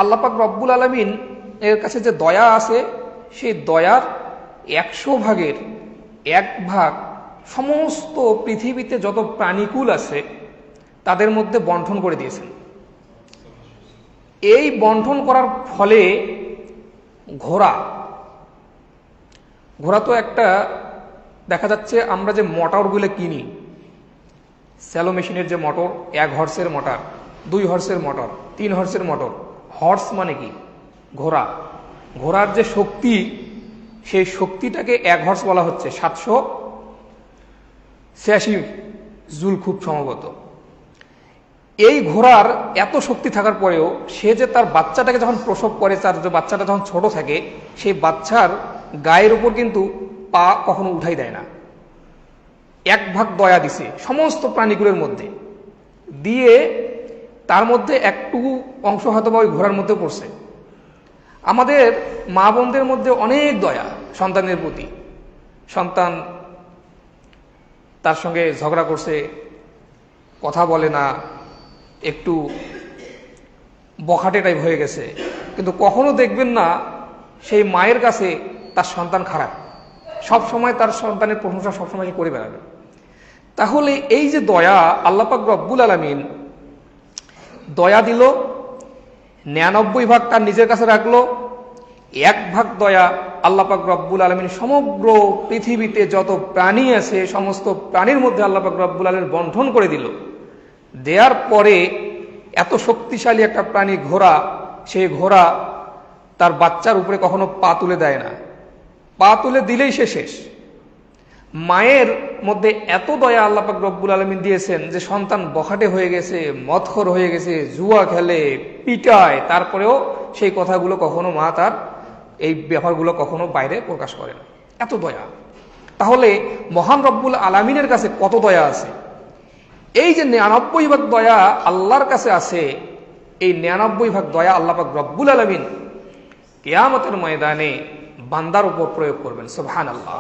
আল্লাহ পাক রব্বুল আলামিন এর কাছে যে দয়া আছে, সেই দয়ার 100 ভাগের 1 ভাগ সমস্ত পৃথিবীতে যত প্রাণীকুল আছে তাদের মধ্যে বন্টন করে দিয়েছেন। এই বন্টন করার ফলে ঘোড়া তো একটা দেখা যাচ্ছে আমরা যে মোটরগুলো কিনি, স্যালো মেশিনের যে মোটর, 1 হর্সের মোটর, 2 হর্সের মোটর, 3 হর্সের মোটর। হর্স মানে কি? ঘোড়ার যে শক্তি, সেই শক্তিটাকে 1 হর্স বলা হচ্ছে 786 জুল খুব সম্ভবত। এই ঘোড়ার এত শক্তি থাকার পরেও সে যে তার বাচ্চাটাকে যখন প্রসব করে, তার যে বাচ্চাটা যখন ছোট থাকে, সেই বাচ্চার গায়ের উপর কিন্তু পা কখনো উঠাই দেয় না। 1 ভাগ দয়া দিছে সমস্ত প্রাণীগুলোর মধ্যে, দিয়ে তার মধ্যে একটু অংশ হয়তো বা ওই ঘোড়ার মধ্যে পড়ছে। আমাদের মা বোনদের মধ্যে অনেক দয়া সন্তানের প্রতি। সন্তান তার সঙ্গে ঝগড়া করছে, কথা বলে না, একটু বখাটে টাইপ হয়ে গেছে, কিন্তু কখনো দেখবেন না সেই মায়ের কাছে তার সন্তান খারাপ। সব সময় তার সন্তানের প্রশংসা সবসময় করে বেড়াবে। তাহলে এই যে দয়া, আল্লাহ পাক রব্বুল আলামিন দয়া দিল, 99 ভাগ তার নিজের কাছে রাখলো, 1 ভাগ দয়া আল্লাহ পাক রব্বুল আলামিন সমগ্র পৃথিবীতে যত প্রাণী আছে সমস্ত প্রাণীর মধ্যে আল্লাহ পাক রব্বুল আলামিন বন্টন করে দিল। দেওয়ার পরে এত শক্তিশালী একটা প্রাণী ঘোড়া, সেই ঘোড়া তার বাচ্চার উপরে কখনো পা তুলে দেয় না। পা তুলে দিলেই সে শেষ। মায়ের মধ্যে এত দয়া আল্লাহ পাক রব্বুল আলামিন দিয়েছেন যে সন্তান বখাটে হয়ে গেছে, মদখোর হয়ে গেছে, জুয়া খেলে, পিটায়, তারপরেও সেই কথাগুলো কখনো মা তার এই ব্যাপারগুলো কখনো বাইরে প্রকাশ করে না। এত দয়া। তাহলে মহান রব্বুল আলামিনের কাছে কত দয়া আছে। এই যে 99 ভাগ দয়া আল্লাহর কাছে আছে, এই 99 ভাগ দয়া আল্লাহ পাক রব্বুল আলামিন কিয়ামতের ময়দানে বান্দার উপর প্রয়োগ করবেন। সুবহানাল্লাহ।